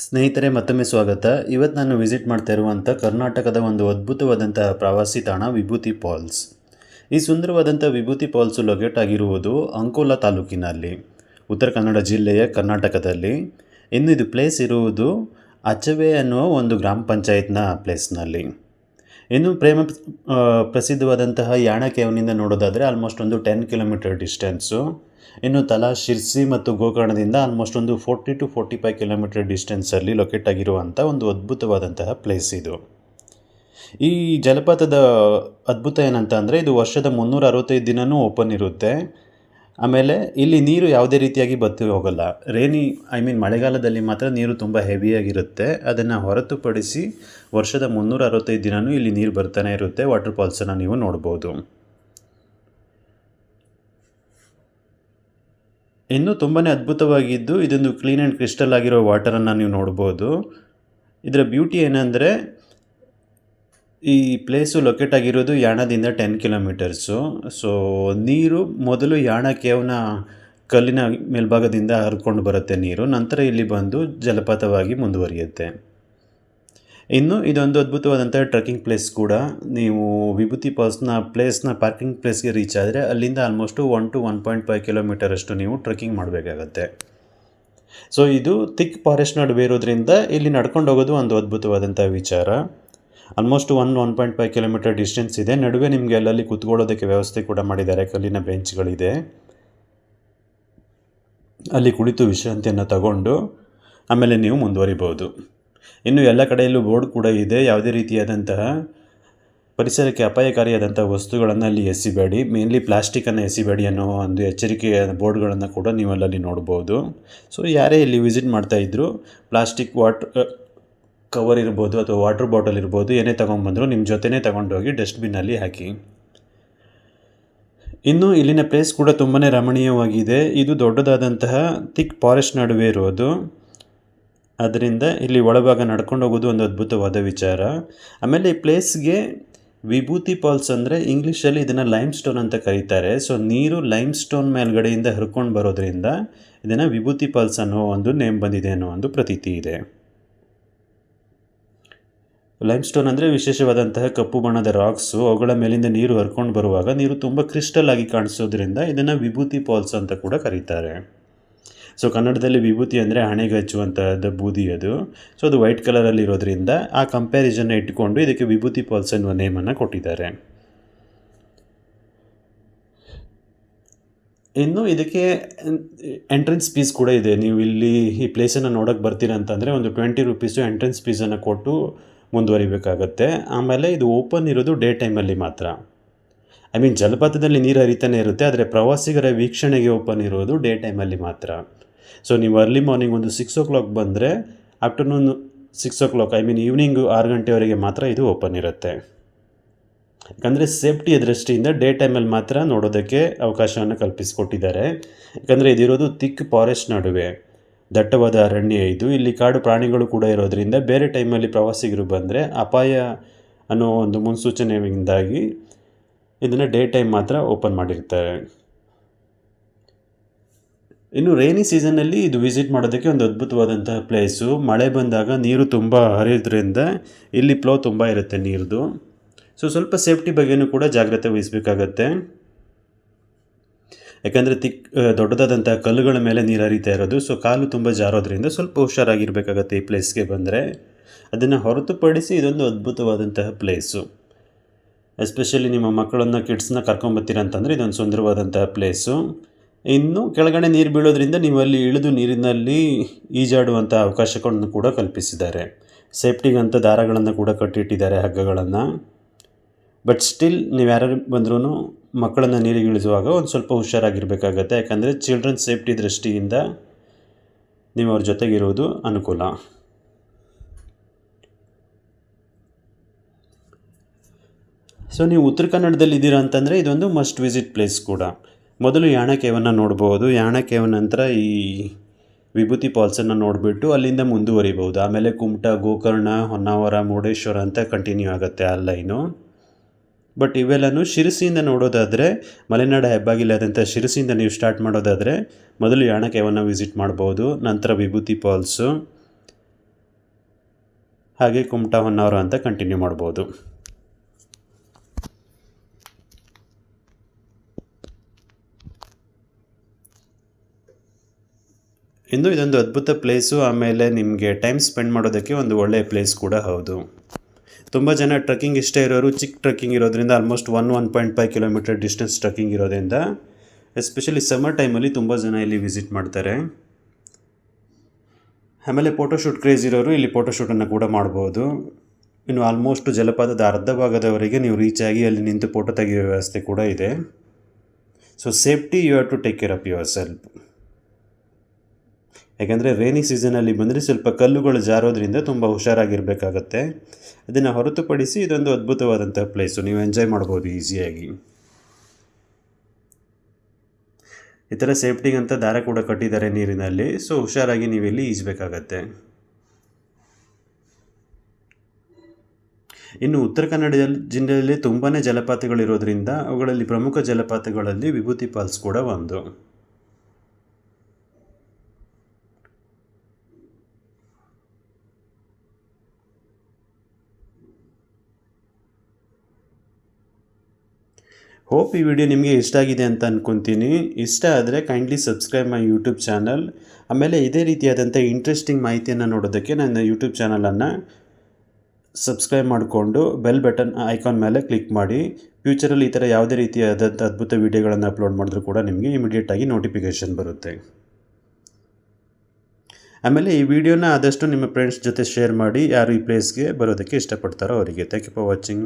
ಸ್ನೇಹಿತರೆ ಮತ್ತೊಮ್ಮೆ ಸ್ವಾಗತ. ಇವತ್ತು ನಾನು ವಿಸಿಟ್ ಮಾಡ್ತಾ ಇರುವಂಥ ಕರ್ನಾಟಕದ ಒಂದು ಅದ್ಭುತವಾದಂಥ ಪ್ರವಾಸಿ ತಾಣ ವಿಭೂತಿ ಫಾಲ್ಸ್. ಈ ಸುಂದರವಾದಂಥ ವಿಭೂತಿ ಫಾಲ್ಸು ಲೊಕೇಟ್ ಆಗಿರುವುದು ಅಂಕೋಲಾ ತಾಲೂಕಿನಲ್ಲಿ, ಉತ್ತರ ಕನ್ನಡ ಜಿಲ್ಲೆಯ ಕರ್ನಾಟಕದಲ್ಲಿ. ಇನ್ನು ಇದು ಪ್ಲೇಸ್ ಇರುವುದು ಅಚವೆ ಅನ್ನುವ ಒಂದು ಗ್ರಾಮ ಪಂಚಾಯತ್ನ ಪ್ಲೇಸ್ನಲ್ಲಿ. ಇನ್ನು ಪ್ರಸಿದ್ಧವಾದಂತಹ ಯಾಣ ಕೇವ್ನಿಂದ ನೋಡೋದಾದರೆ ಆಲ್ಮೋಸ್ಟ್ ಒಂದು 10 ಕಿಲೋಮೀಟರ್ ಡಿಸ್ಟೆನ್ಸು. ಇನ್ನು ತಲಾ ಶಿರ್ಸಿ ಮತ್ತು ಗೋಕರ್ಣದಿಂದ ಆಲ್ಮೋಸ್ಟ್ ಒಂದು 40 to 45 ಕಿಲೋಮೀಟರ್ ಡಿಸ್ಟೆನ್ಸಲ್ಲಿ ಲೊಕೇಟ್ ಆಗಿರುವಂಥ ಒಂದು ಅದ್ಭುತವಾದಂತಹ ಪ್ಲೇಸ್ ಇದು. ಈ ಜಲಪಾತದ ಅದ್ಭುತ ಏನಂತ ಅಂದರೆ ಇದು ವರ್ಷದ 365 ದಿನವೂ ಓಪನ್ ಇರುತ್ತೆ. ಆಮೇಲೆ ಇಲ್ಲಿ ನೀರು ಯಾವುದೇ ರೀತಿಯಾಗಿ ಬತ್ತಿ ಹೋಗಲ್ಲ. ಮಳೆಗಾಲದಲ್ಲಿ ಮಾತ್ರ ನೀರು ತುಂಬ ಹೆವಿಯಾಗಿರುತ್ತೆ. ಅದನ್ನು ಹೊರತುಪಡಿಸಿ ವರ್ಷದ 365 ದಿನವೂ ಇಲ್ಲಿ ನೀರು ಬರ್ತಾನೆ ಇರುತ್ತೆ. ವಾಟರ್ ಫಾಲ್ಸನ್ನು ನೀವು ನೋಡ್ಬೋದು. ಇನ್ನೂ ತುಂಬಾ ಅದ್ಭುತವಾಗಿದ್ದು ಇದೊಂದು ಕ್ಲೀನ್ ಆ್ಯಂಡ್ ಕ್ರಿಸ್ಟಲ್ ಆಗಿರೋ ವಾಟರನ್ನು ನೀವು ನೋಡ್ಬೋದು. ಇದರ ಬ್ಯೂಟಿ ಏನಂದರೆ ಈ ಪ್ಲೇಸು ಲೊಕೇಟ್ ಆಗಿರೋದು ಯಾಣದಿಂದ 10 ಕಿಲೋಮೀಟರ್ಸು. ಸೊ ನೀರು ಮೊದಲು ಯಾಣ ಕೇವ್ನ ಕಲ್ಲಿನ ಮೇಲ್ಭಾಗದಿಂದ ಹರ್ಕೊಂಡು ಬರುತ್ತೆ ನೀರು, ನಂತರ ಇಲ್ಲಿ ಬಂದು ಜಲಪಾತವಾಗಿ ಮುಂದುವರಿಯುತ್ತೆ. ಇನ್ನು ಇದೊಂದು ಅದ್ಭುತವಾದಂಥ ಟ್ರೆಕ್ಕಿಂಗ್ ಪ್ಲೇಸ್ ಕೂಡ. ನೀವು ವಿಭೂತಿ ಪ್ಲೇಸ್ನ ಪಾರ್ಕಿಂಗ್ ಪ್ಲೇಸ್ಗೆ ರೀಚ್ ಆದರೆ ಅಲ್ಲಿಂದ ಆಲ್ಮೋಸ್ಟು 1 to 1.5 ಕಿಲೋಮೀಟರ್ ಅಷ್ಟು ನೀವು ಟ್ರೆಕ್ಕಿಂಗ್ ಮಾಡಬೇಕಾಗತ್ತೆ. ಸೊ ಇದು ಥಿಕ್ ಫಾರೆಸ್ಟ್ ನಡುವೆ ಇರೋದ್ರಿಂದ ಇಲ್ಲಿ ನಡ್ಕೊಂಡು ಹೋಗೋದು ಒಂದು ಅದ್ಭುತವಾದಂಥ ವಿಚಾರ. ಆಲ್ಮೋಸ್ಟ್ 1.5 ಕಿಲೋಮೀಟರ್ ಡಿಸ್ಟೆನ್ಸ್ ಇದೆ. ನಡುವೆ ನಿಮಗೆ ಅಲ್ಲಲ್ಲಿ ಕೂತ್ಕೊಳ್ಳೋದಕ್ಕೆ ವ್ಯವಸ್ಥೆ ಕೂಡ ಮಾಡಿದ್ದಾರೆ. ಕಲ್ಲಿನ ಬೆಂಚ್ಗಳಿದೆ, ಅಲ್ಲಿ ಕುಳಿತು ವಿಶ್ರಾಂತಿಯನ್ನು ತಗೊಂಡು ಆಮೇಲೆ ನೀವು ಮುಂದುವರಿಬೋದು. ಇನ್ನು ಎಲ್ಲ ಕಡೆಯಲ್ಲೂ ಬೋರ್ಡ್ ಕೂಡ ಇದೆ. ಯಾವುದೇ ರೀತಿಯಾದಂತಹ ಪರಿಸರಕ್ಕೆ ಅಪಾಯಕಾರಿಯಾದಂಥ ವಸ್ತುಗಳನ್ನು ಅಲ್ಲಿ ಎಸಿಬೇಡಿ, ಮೇನ್ಲಿ ಪ್ಲಾಸ್ಟಿಕ್ಕನ್ನು ಎಸಿಬೇಡಿ ಅನ್ನೋ ಒಂದು ಎಚ್ಚರಿಕೆಯ ಬೋರ್ಡ್ಗಳನ್ನು ಕೂಡ ನೀವು ಅಲ್ಲಲ್ಲಿ ನೋಡ್ಬೋದು. ಸೊ ಯಾರೇ ಇಲ್ಲಿ ವಿಸಿಟ್ ಮಾಡ್ತಾಯಿದ್ರು ಪ್ಲಾಸ್ಟಿಕ್ ಕವರ್ ಇರ್ಬೋದು ಅಥವಾ ವಾಟರ್ ಬಾಟಲ್ ಇರ್ಬೋದು, ಏನೇ ತೊಗೊಂಡ್ಬಂದರೂ ನಿಮ್ಮ ಜೊತೆನೇ ತೊಗೊಂಡೋಗಿ ಡಸ್ಟ್ಬಿನ್ನಲ್ಲಿ ಹಾಕಿ. ಇನ್ನು ಇಲ್ಲಿನ ಪ್ಲೇಸ್ ಕೂಡ ತುಂಬಾ ರಮಣೀಯವಾಗಿದೆ. ಇದು ದೊಡ್ಡದಾದಂತಹ ಥಿಕ್ ಫಾರೆಸ್ಟ್ ನಡುವೆ ಇರೋದು, ಅದರಿಂದ ಇಲ್ಲಿ ಒಳಭಾಗ ನಡ್ಕೊಂಡು ಹೋಗೋದು ಒಂದು ಅದ್ಭುತವಾದ ವಿಚಾರ. ಆಮೇಲೆ ಈ ಪ್ಲೇಸ್ಗೆ ವಿಭೂತಿ ಫಾಲ್ಸ್ ಅಂದರೆ ಇಂಗ್ಲೀಷಲ್ಲಿ ಇದನ್ನು ಲೈಮ್ ಸ್ಟೋನ್ ಅಂತ ಕರೀತಾರೆ. ಸೊ ನೀರು ಲೈಮ್ ಸ್ಟೋನ್ ಮೇಲ್ಗಡೆಯಿಂದ ಹರ್ಕೊಂಡು ಬರೋದ್ರಿಂದ ಇದನ್ನು ವಿಭೂತಿ ಫಾಲ್ಸ್ ಅನ್ನೋ ಒಂದು ನೇಮ್ ಬಂದಿದೆ ಅನ್ನೋ ಒಂದು ಪ್ರತೀತಿ ಇದೆ. ಲೈಮ್ ಸ್ಟೋನ್ ಅಂದರೆ ವಿಶೇಷವಾದಂತಹ ಕಪ್ಪು ಬಣ್ಣದ ರಾಕ್ಸು, ಅವುಗಳ ಮೇಲಿಂದ ನೀರು ಹರ್ಕೊಂಡು ಬರುವಾಗ ನೀರು ತುಂಬ ಕ್ರಿಸ್ಟಲ್ ಆಗಿ ಕಾಣಿಸೋದ್ರಿಂದ ಇದನ್ನು ವಿಭೂತಿ ಫಾಲ್ಸ್ ಅಂತ ಕೂಡ ಕರೀತಾರೆ. ಸೊ ಕನ್ನಡದಲ್ಲಿ ವಿಭೂತಿ ಅಂದರೆ ಹಣೆಗೆ ಹಚ್ಚುವಂಥದ್ದು ಬೂದಿ ಅದು. ಸೊ ಅದು ವೈಟ್ ಕಲರಲ್ಲಿ ಇರೋದ್ರಿಂದ ಆ ಕಂಪ್ಯಾರಿಸನ್ನ ಇಟ್ಕೊಂಡು ಇದಕ್ಕೆ ವಿಭೂತಿ ಫಾಲ್ಸ್ ಅನ್ನುವ ನೇಮನ್ನು ಕೊಟ್ಟಿದ್ದಾರೆ. ಇನ್ನು ಇದಕ್ಕೆ ಎಂಟ್ರೆನ್ಸ್ ಫೀಸ್ ಕೂಡ ಇದೆ. ನೀವು ಇಲ್ಲಿ ಈ ಪ್ಲೇಸನ್ನು ನೋಡೋಕ್ಕೆ ಬರ್ತೀರಾ ಅಂತಂದರೆ ಒಂದು 20 ರೂಪೀಸು ಎಂಟ್ರೆನ್ಸ್ ಫೀಸನ್ನು ಕೊಟ್ಟು ಮುಂದುವರಿಬೇಕಾಗತ್ತೆ. ಆಮೇಲೆ ಇದು ಓಪನ್ ಇರೋದು ಡೇ ಟೈಮಲ್ಲಿ ಮಾತ್ರ. ಜಲಪಾತದಲ್ಲಿ ನೀರು ಹರಿತಾನೆ ಇರುತ್ತೆ, ಆದರೆ ಪ್ರವಾಸಿಗರ ವೀಕ್ಷಣೆಗೆ ಓಪನ್ ಇರೋದು ಡೇ ಟೈಮಲ್ಲಿ ಮಾತ್ರ. ಸೊ ನೀವು ಅರ್ಲಿ ಮಾರ್ನಿಂಗ್ ಒಂದು 6 o'clock ಬಂದರೆ ಆಫ್ಟರ್ನೂನ್ 6 o'clock ಈವ್ನಿಂಗ್ 6 ಗಂಟೆವರೆಗೆ ಮಾತ್ರ ಇದು ಓಪನ್ ಇರುತ್ತೆ. ಯಾಕಂದರೆ ಸೇಫ್ಟಿಯ ದೃಷ್ಟಿಯಿಂದ ಡೇ ಟೈಮಲ್ಲಿ ಮಾತ್ರ ನೋಡೋದಕ್ಕೆ ಅವಕಾಶವನ್ನು ಕಲ್ಪಿಸಿಕೊಟ್ಟಿದ್ದಾರೆ. ಯಾಕಂದರೆ ಇದಿರೋದು ಥಿಕ್ ಫಾರೆಸ್ಟ್ ನಡುವೆ, ದಟ್ಟವಾದ ಅರಣ್ಯ ಇದು. ಇಲ್ಲಿ ಕಾಡು ಪ್ರಾಣಿಗಳು ಕೂಡ ಇರೋದ್ರಿಂದ ಬೇರೆ ಟೈಮಲ್ಲಿ ಪ್ರವಾಸಿಗರು ಬಂದರೆ ಅಪಾಯ ಅನ್ನೋ ಒಂದು ಮುನ್ಸೂಚನೆಯಿಂದಾಗಿ ಇದನ್ನು ಡೇ ಟೈಮ್ ಮಾತ್ರ ಓಪನ್ ಮಾಡಿರ್ತಾರೆ. ಇನ್ನು ರೈನಿ ಸೀಸನ್ನಲ್ಲಿ ಇದು ವಿಸಿಟ್ ಮಾಡೋದಕ್ಕೆ ಒಂದು ಅದ್ಭುತವಾದಂತಹ ಪ್ಲೇಸು. ಮಳೆ ಬಂದಾಗ ನೀರು ತುಂಬ ಹರಿಯೋದ್ರಿಂದ ಇಲ್ಲಿ ಫ್ಲೋ ತುಂಬ ಇರುತ್ತೆ ನೀರ್ದು. ಸೊ ಸ್ವಲ್ಪ ಸೇಫ್ಟಿ ಬಗ್ಗೆಯೂ ಕೂಡ ಜಾಗ್ರತೆ ವಹಿಸಬೇಕಾಗತ್ತೆ. ಯಾಕಂದರೆ ದೊಡ್ಡದಾದಂಥ ಕಲ್ಲುಗಳ ಮೇಲೆ ನೀರು ಹರಿತಾ ಇರೋದು. ಸೊ ಕಾಲು ತುಂಬ ಜಾರೋದ್ರಿಂದ ಸ್ವಲ್ಪ ಹುಷಾರಾಗಿರಬೇಕಾಗತ್ತೆ ಈ ಪ್ಲೇಸ್ಗೆ ಬಂದರೆ. ಅದನ್ನು ಹೊರತುಪಡಿಸಿ ಇದೊಂದು ಅದ್ಭುತವಾದಂತಹ ಪ್ಲೇಸು. ಎಸ್ಪೆಷಲಿ ನಿಮ್ಮ ಮಕ್ಕಳನ್ನು ಕಿಡ್ಸ್ನ ಕರ್ಕೊಂಬತ್ತೀರ ಅಂತಂದರೆ ಇದೊಂದು ಸುಂದರವಾದಂತಹ ಪ್ಲೇಸು. ಇನ್ನು ಕೆಳಗಡೆ ನೀರು ಬೀಳೋದ್ರಿಂದ ನೀವು ಅಲ್ಲಿ ಇಳಿದು ನೀರಿನಲ್ಲಿ ಈಜಾಡುವಂಥ ಅವಕಾಶಗಳನ್ನು ಕೂಡ ಕಲ್ಪಿಸಿದ್ದಾರೆ. ಸೇಫ್ಟಿಗಂತ ದಾರಗಳನ್ನು ಕೂಡ ಕಟ್ಟಿಟ್ಟಿದ್ದಾರೆ, ಹಗ್ಗಗಳನ್ನು. ಬಟ್ ಸ್ಟಿಲ್ ನೀವು ಯಾರು ಬಂದ್ರೂ ಮಕ್ಕಳನ್ನು ನೀರಿಗೆ ಇಳಿಸುವಾಗ ಒಂದು ಸ್ವಲ್ಪ ಹುಷಾರಾಗಿರಬೇಕಾಗತ್ತೆ. ಯಾಕಂದರೆ ಚಿಲ್ಡ್ರನ್ ಸೇಫ್ಟಿ ದೃಷ್ಟಿಯಿಂದ ನೀವು ಅವ್ರ ಜೊತೆಗಿರೋದು ಅನುಕೂಲ. ಸೊ ನೀವು ಉತ್ತರ ಕನ್ನಡದಲ್ಲಿ ಇದ್ದೀರಾ ಅಂತಂದರೆ ಇದೊಂದು ಮಸ್ಟ್ ವಿಸಿಟ್ ಪ್ಲೇಸ್ ಕೂಡ. ಮೊದಲು ಯಾಣ ಕೇವನ್ನು ನೋಡ್ಬೋದು. ಯಾಣ ಕೇವ್ ನಂತರ ಈ ವಿಭೂತಿ ಫಾಲ್ಸನ್ನು ನೋಡಿಬಿಟ್ಟು ಅಲ್ಲಿಂದ ಮುಂದುವರಿಬೋದು. ಆಮೇಲೆ ಕುಮಟಾ, ಗೋಕರ್ಣ, ಹೊನ್ನಾವರ, ಮುರುಡೇಶ್ವರ ಅಂತ ಕಂಟಿನ್ಯೂ ಆಗುತ್ತೆ ಆ ಲೈನು. ಬಟ್ ಇವೆಲ್ಲನೂ ಶಿರಸಿಯಿಂದ ನೋಡೋದಾದರೆ, ಮಲೆನಾಡ ಹೆಬ್ಬಾಗಿಲಾದಂಥ ಶಿರಸಿಯಿಂದ ನೀವು ಸ್ಟಾರ್ಟ್ ಮಾಡೋದಾದರೆ ಮೊದಲು ಯಾಣ ಕೇವನ್ನು ವಿಸಿಟ್ ಮಾಡ್ಬೋದು, ನಂತರ ವಿಭೂತಿ ಫಾಲ್ಸು, ಹಾಗೆ ಕುಮಟಾ ಹೊನ್ನಾವರ ಅಂತ ಕಂಟಿನ್ಯೂ ಮಾಡ್ಬೋದು. ಇನ್ನು ಇದೊಂದು ಅದ್ಭುತ ಪ್ಲೇಸು, ಆಮೇಲೆ ನಿಮಗೆ ಟೈಮ್ ಸ್ಪೆಂಡ್ ಮಾಡೋದಕ್ಕೆ ಒಂದು ಒಳ್ಳೆಯ ಪ್ಲೇಸ್ ಕೂಡ ಹೌದು. ತುಂಬ ಜನ ಟ್ರೆಕ್ಕಿಂಗ್ ಇಷ್ಟ ಇರೋರು ಚಿಕ್ಕ ಟ್ರೆಕ್ಕಿಂಗ್ ಇರೋದ್ರಿಂದ ಆಲ್ಮೋಸ್ಟ್ 1.5 ಕಿಲೋಮೀಟರ್ ಡಿಸ್ಟೆನ್ಸ್ ಟ್ರೆಕ್ಕಿಂಗ್ ಇರೋದ್ರಿಂದ ಎಸ್ಪೆಷಲಿ ಸಮ್ಮರ್ ಟೈಮಲ್ಲಿ ತುಂಬ ಜನ ಇಲ್ಲಿ ವಿಸಿಟ್ ಮಾಡ್ತಾರೆ. ಆಮೇಲೆ ಫೋಟೋಶೂಟ್ ಕ್ರೇಜ್ ಇರೋರು ಇಲ್ಲಿ ಫೋಟೋಶೂಟನ್ನು ಕೂಡ ಮಾಡ್ಬೋದು. ಇನ್ನು ಆಲ್ಮೋಸ್ಟ್ ಜಲಪಾತದ ಅರ್ಧ ಭಾಗದವರೆಗೆ ನೀವು ರೀಚ್ ಆಗಿ ಅಲ್ಲಿ ನಿಂತು ಫೋಟೋ ತೆಗೆಯುವ ವ್ಯವಸ್ಥೆ ಕೂಡ ಇದೆ. So safety you have to take care of yourself. ಯಾಕೆಂದರೆ ರೇನಿ ಸೀಸನಲ್ಲಿ ಬಂದರೆ ಸ್ವಲ್ಪ ಕಲ್ಲುಗಳು ಜಾರೋದ್ರಿಂದ ತುಂಬ ಹುಷಾರಾಗಿರಬೇಕಾಗತ್ತೆ. ಅದನ್ನು ಹೊರತುಪಡಿಸಿ ಇದೊಂದು ಅದ್ಭುತವಾದಂಥ ಪ್ಲೇಸು, ನೀವು ಎಂಜಾಯ್ ಮಾಡ್ಬೋದು ಈಸಿಯಾಗಿ. ಈ ಥರ ಸೇಫ್ಟಿಗಂತ ದಾರ ಕೂಡ ಕಟ್ಟಿದ್ದಾರೆ ನೀರಿನಲ್ಲಿ, ಸೊ ಹುಷಾರಾಗಿ ನೀವಿಲ್ಲಿ ಈಜಬೇಕಾಗತ್ತೆ. ಇನ್ನು ಉತ್ತರ ಕನ್ನಡ ಜಿಲ್ಲೆಯಲ್ಲಿ ತುಂಬಾ ಜಲಪಾತಗಳಿರೋದ್ರಿಂದ ಅವುಗಳಲ್ಲಿ ಪ್ರಮುಖ ಜಲಪಾತಗಳಲ್ಲಿ ವಿಭೂತಿ ಫಾಲ್ಸ್ ಕೂಡ ಒಂದು. ಹೋಪ್ ಈ ವಿಡಿಯೋ ನಿಮಗೆ ಇಷ್ಟ ಆಗಿದೆ ಅಂತ ಅಂದ್ಕೊತೀನಿ. ಇಷ್ಟ ಆದರೆ kindly subscribe my YouTube channel. ಆಮೇಲೆ ಇದೇ ರೀತಿಯಾದಂಥ ಇಂಟ್ರೆಸ್ಟಿಂಗ್ ಮಾಹಿತಿಯನ್ನು ನೋಡೋದಕ್ಕೆ ನನ್ನ ಯೂಟ್ಯೂಬ್ ಚಾನಲನ್ನು ಸಬ್ಸ್ಕ್ರೈಬ್ ಮಾಡಿಕೊಂಡು ಬೆಲ್ ಬಟನ್ ಐಕಾನ್ ಮೇಲೆ ಕ್ಲಿಕ್ ಮಾಡಿ. ಫ್ಯೂಚರಲ್ಲಿ ಈ ಥರ ಯಾವುದೇ ರೀತಿಯಾದಂಥ ಅದ್ಭುತ ವೀಡಿಯೋಗಳನ್ನು ಅಪ್ಲೋಡ್ ಮಾಡಿದ್ರೂ ಕೂಡ ನಿಮಗೆ ಇಮಿಡಿಯೇಟಾಗಿ ನೋಟಿಫಿಕೇಷನ್ ಬರುತ್ತೆ. ಆಮೇಲೆ ಈ ವಿಡಿಯೋನ ಆದಷ್ಟು ನಿಮ್ಮ ಫ್ರೆಂಡ್ಸ್ ಜೊತೆ ಶೇರ್ ಮಾಡಿ, ಯಾರು ಈ ಪ್ಲೇಸ್ಗೆ ಬರೋದಕ್ಕೆ ಇಷ್ಟಪಡ್ತಾರೋ ಅವರಿಗೆ. Thank you for watching.